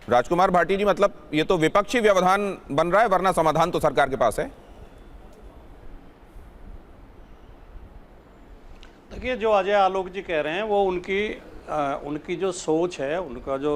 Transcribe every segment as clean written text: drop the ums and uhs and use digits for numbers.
राजकुमार भाटी जी, मतलब ये तो विपक्षी व्यवधान बन रहा है, वरना समाधान तो सरकार के पास है। देखिए, जो अजय आलोक जी कह रहे हैं वो उनकी जो सोच है, उनका जो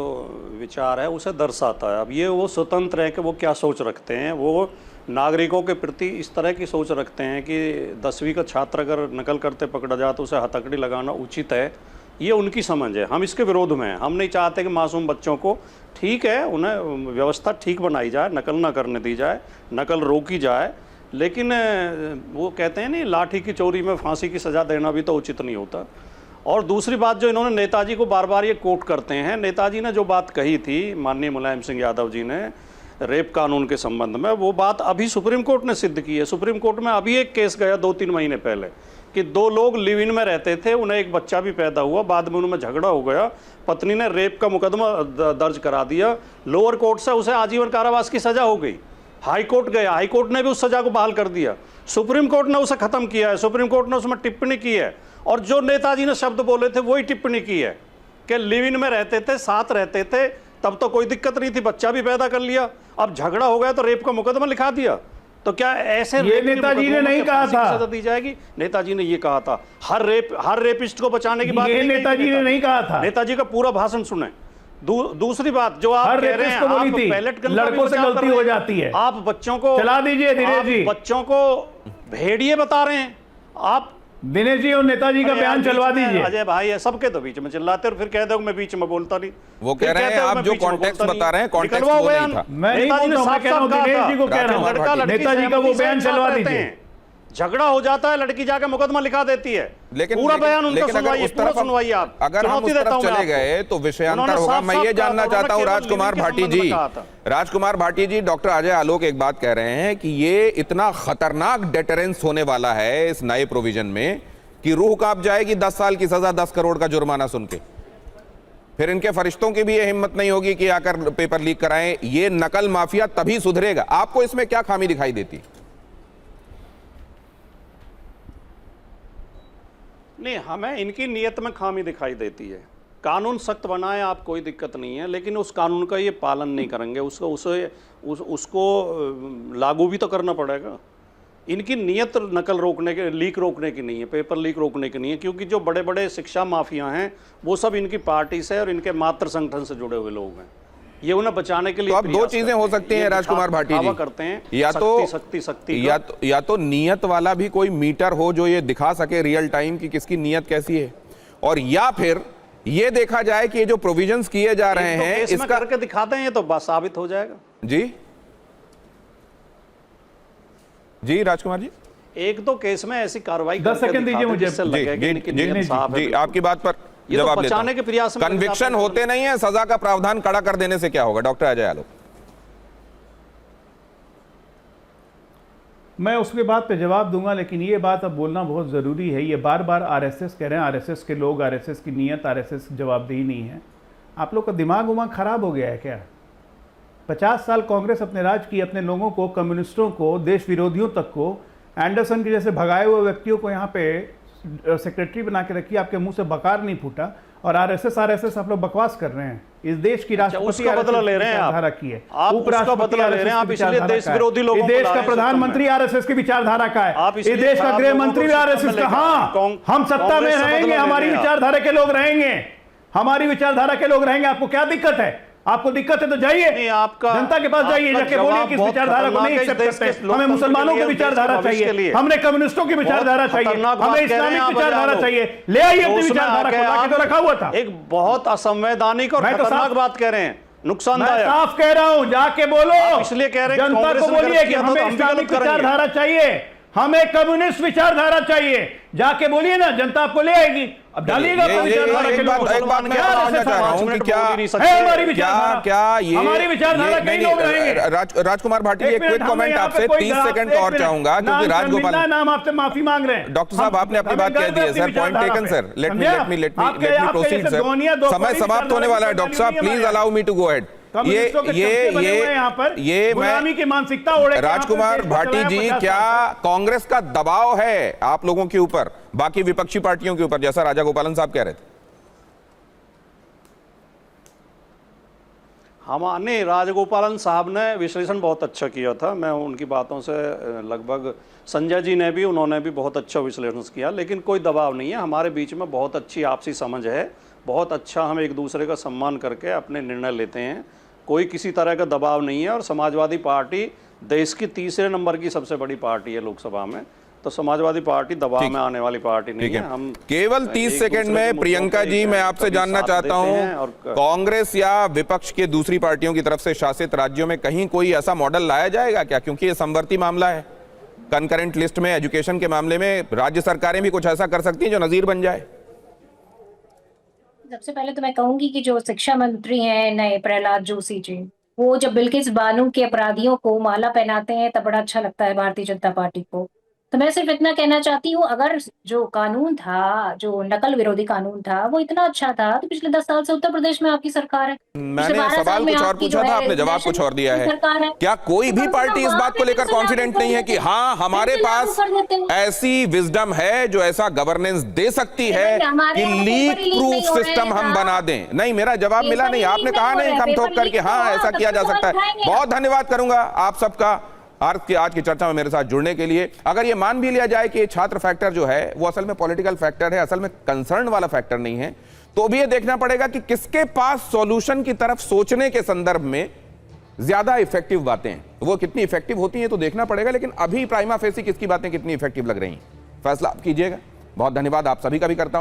विचार है उसे दर्शाता है। अब ये वो स्वतंत्र है कि वो क्या सोच रखते हैं। वो नागरिकों के प्रति इस तरह की सोच रखते हैं कि 10वीं का छात्र अगर नकल करते पकड़ा जाए तो उसे हथकड़ी लगाना उचित है। ये उनकी समझ है, हम इसके विरोध में हैं। हम नहीं चाहते कि मासूम बच्चों को, ठीक है, उन्हें व्यवस्था ठीक बनाई जाए, नकल ना करने दी जाए, नकल रोकी जाए, लेकिन वो कहते हैं नहीं, लाठी की चोरी में फांसी की सज़ा देना भी तो उचित नहीं होता। और दूसरी बात, जो इन्होंने नेताजी को बार बार ये कोट करते हैं, नेताजी ने जो बात कही थी, माननीय मुलायम सिंह यादव जी ने रेप कानून के संबंध में, वो बात अभी सुप्रीम कोर्ट ने सिद्ध की है। सुप्रीम कोर्ट में अभी एक केस गया 2-3 महीने पहले कि 2 लोग लिव इन में रहते थे, उन्हें एक बच्चा भी पैदा हुआ, बाद में उनमें झगड़ा हो गया, पत्नी ने रेप का मुकदमा दर्ज करा दिया, लोअर कोर्ट से उसे आजीवन कारावास की सजा हो गई, हाई कोर्ट गया, हाई कोर्ट ने भी उस सजा को बहाल कर दिया, सुप्रीम कोर्ट ने उसे खत्म किया है, सुप्रीम कोर्ट ने उसमें टिप्पणी की है, और जो नेताजी ने शब्द बोले थे वही टिप्पणी की है कि लिव इन में रहते थे, साथ रहते थे, तब तो कोई दिक्कत नहीं थी, बच्चा भी पैदा कर लिया, अब झगड़ा हो गया तो रेप का मुकदमा लिखा दिया। तो क्या ऐसे ये नेताजी ने नहीं कहा था, सजा दी जाएगी? नेताजी ने ये कहा था, हर रेपिस्ट को बचाने की बात ये नेताजी ने नहीं कहा था। नेताजी का पूरा भाषण सुने। दूसरी बात जो आप कह रहे हैं, आप पैलेट गन लड़कों से गलती हो जाती है, आप बच्चों को चला दीजिए। दिनेश जी, बच्चों को भेड़िए बता रहे हैं आप। दिनेश जी और नेताजी का बयान चलवा दीजिए। अजय भाई है, सबके तो बीच में चिल्लाते और फिर कह दो मैं बीच में बोलता नहीं। वो कह रहे हैं, आप जो कॉन्टेक्स्ट बता रहे हैं, कॉन्टेक्स्ट वो नहीं था। मैं नहीं बोल रहा हूं, मैं कह रहा हूं दिनेश जी को कह रहा हूं, नेताजी का वो बयान चलवा दीजिए। झगड़ा हो जाता है, लड़की जाकर मुकदमा लिखा देती है, पूरा बयान उनका सुनवाइए, पूरा सुनवाइए आप। अगर हम उस तरफ चले गए तो विषयांतर होगा। मैं ये जानना चाहता हूं राजकुमार भाटी जी, राजकुमार भाटी जी, डॉक्टर अजय आलोक एक बात कह रहे हैं कि ये इतना खतरनाक डेटरेंस होने वाला है इस नए प्रोविजन में कि रूह कांप जाएगी 10 साल की सजा, 10 करोड़ का जुर्माना सुन के। फिर इनके फरिश्तों की भी ये हिम्मत नहीं होगी कि आकर पेपर लीक कराएं। ये नकल माफिया तभी सुधरेगा। आपको इसमें क्या खामी दिखाई देती? नहीं, हमें इनकी नीयत में खामी दिखाई देती है। कानून सख्त बनाए आप, कोई दिक्कत नहीं है, लेकिन उस कानून का ये पालन नहीं करेंगे, उसको लागू भी तो करना पड़ेगा। इनकी नीयत नकल रोकने के, लीक रोकने की नहीं है, पेपर लीक रोकने की नहीं है, क्योंकि जो बड़े बड़े शिक्षा माफिया हैं वो सब इनकी पार्टी से और इनके मातृ संगठन से जुड़े हुए लोग हैं। ये उन्हें बचाने के लिए तो अब 2 चीजें हो सकती हैं राजकुमार भाटी जी, करते हैं, या तो सख्ती या तो नियत वाला भी कोई मीटर हो जो ये दिखा सके रियल टाइम की किसकी नियत कैसी है, और या फिर ये देखा जाए कि ये जो प्रोविजंस किए जा रहे हैं इसका करके दिखाते हैं, ये तो बस साबित हो जाएगा। जी राजकुमार जी, एक दो केस में ऐसी कार्रवाई 10 सेकंड दीजिए मुझे। जी आपकी बात पर जवाब लेता हूं। कन्विक्शन होते नहीं है, सजा का प्रावधान कड़ा कर देने से क्या होगा? डॉक्टर अजय आलोक। मैं उसके बात पे जवाब दूंगा, लेकिन ये बात अब बोलना बहुत ज़रूरी है। ये बार बार आरएसएस कह रहे हैं, आरएसएस के लोग, आरएसएस की नीयत, आरएसएस जवाबदेही नहीं है। आप लोग का दिमाग उमाग खराब हो गया है क्या? 50 साल कांग्रेस अपने राज की, अपने लोगों को, कम्युनिस्टों को, देश विरोधियों तक को, एंडरसन के जैसे भगाए हुए व्यक्तियों को यहाँ पे सेक्रेटरी बना के रखी, आपके मुंह से बकार नहीं फूटा, और आरएसएस आप लोग बकवास कर रहे हैं। इस देश की राष्ट्रपति का बदला ले रहे हैं आप, की है, उपराष्ट्रपति बदला ले रहे हैं आप, इसलिए देश विरोधी लोगों को, देश का प्रधानमंत्री आरएसएस की विचारधारा का है, इस देश का गृह मंत्री भी आरएसएस का। हाँ, हम सत्ता में रहेंगे, हमारी विचारधारा के लोग रहेंगे, हमारी विचारधारा के लोग रहेंगे। आपको क्या दिक्कत है? आपको दिक्कत है तो जाइए, आपका जनता के पास जाइए, जाके बोलिए कि इस विचारधारा को नहीं एक्सेप्ट करते। हमें मुसलमानों की विचारधारा चाहिए, हमने कम्युनिस्टों की विचारधारा चाहिए, हमें इस्लामिक विचारधारा चाहिए। ले आइए अपनी विचारधारा को, लाके तो रखा हुआ था। एक बहुत असंवैधानिक और खतरनाक बात कह रहे हैं, नुकसानदायक। साफ कह रहा हूं, जाके बोलो, इसलिए कह रहे हैं जनता को बोलिए कि हमें इस्लामिक विचारधारा चाहिए, हमें कम्युनिस्ट विचारधारा चाहिए। जाके बोलिए ना, जनता आपको ले आएगी। अब डालिएगा अपनी विचारधारा के लोग। एक बात मैं जानना चाह रहा हूं कि क्या हमारी विचारधारा, क्या ये हमारी विचारधारा कई लोग रहेंगे। राजकुमार भाटी जी, एक क्विक कमेंट आपसे 30 सेकंड और चाहूंगा, क्योंकि राजगोपाल नाम आपसे माफी मांग रहे हैं। डॉक्टर साहब, आपने अपनी बात कह दी है sir, point taken sir. Let me proceed sir, समय समाप्त होने वाला है। डॉक्टर साहब please allow me to go ahead. ये गुलामी की मानसिकता ओढ़े राजकुमार भाटी जी, क्या कांग्रेस का दबाव है आप लोगों के ऊपर, बाकी विपक्षी पार्टियों के ऊपर, जैसा राजा गोपालन साहब कह रहे थे? नहीं, राजगोपालन साहब ने विश्लेषण बहुत अच्छा किया था, मैं उनकी बातों से लगभग, संजय जी ने भी, उन्होंने भी बहुत अच्छा विश्लेषण किया, लेकिन कोई दबाव नहीं है, हमारे बीच में बहुत अच्छी आपसी समझ है, बहुत अच्छा हम एक दूसरे का सम्मान करके अपने निर्णय लेते हैं, कोई किसी तरह का दबाव नहीं है। और समाजवादी पार्टी देश की तीसरे नंबर की सबसे बड़ी पार्टी है लोकसभा में, तो समाजवादी पार्टी दबाव में आने वाली पार्टी नहीं है। हम केवल 30 सेकंड में प्रियंका जी, मैं आपसे जानना चाहता हूं, कांग्रेस या विपक्ष के दूसरी पार्टियों की तरफ से शासित राज्यों में कहीं कोई ऐसा मॉडल लाया जाएगा क्या? क्योंकि ये समवर्ती मामला है, कंकरेंट लिस्ट में एजुकेशन के मामले में राज्य सरकारें भी कुछ ऐसा कर सकती हैं जो नजीर बन जाए। सबसे पहले तो मैं कहूंगी कि जो शिक्षा मंत्री हैं नए प्रहलाद जोशी जी, वो जब बिल्किस बानो के अपराधियों को माला पहनाते हैं तब बड़ा अच्छा लगता है भारतीय जनता पार्टी को। तो मैं सिर्फ इतना कहना चाहती हूँ, अगर जो कानून था, जो नकल विरोधी कानून था, वो इतना अच्छा था तो पिछले 10 साल से उत्तर प्रदेश में आपकी सरकार है। मैंने सवाल कुछ और पूछा था, आपने जवाब कुछ और दिया है। क्या कोई भी पार्टी इस बात को लेकर कॉन्फिडेंट नहीं है कि हाँ हमारे पास ऐसी विजडम है जो ऐसा गवर्नेंस दे सकती है कि लीक प्रूफ सिस्टम हम बना दें? नहीं, मेरा जवाब मिला नहीं, आपने कहा नहीं थम थोक करके हाँ ऐसा किया जा सकता है। बहुत धन्यवाद करूंगा आप सबका आज की चर्चा में मेरे साथ जुड़ने के लिए। अगर ये मान भी लिया जाए कि छात्र फैक्टर जो है वो असल में पॉलिटिकल फैक्टर है, असल में कंसर्न वाला फैक्टर नहीं है, तो भी ये देखना पड़ेगा कि किसके पास सॉल्यूशन की तरफ सोचने के संदर्भ में ज्यादा इफेक्टिव बातें हैं। वो कितनी इफेक्टिव होती हैं तो देखना पड़ेगा, लेकिन अभी प्राइमा फेसी किसकी बातें कितनी इफेक्टिव लग रही हैं, फैसला आप कीजिएगा। बहुत धन्यवाद आप सभी का भी करता हूं।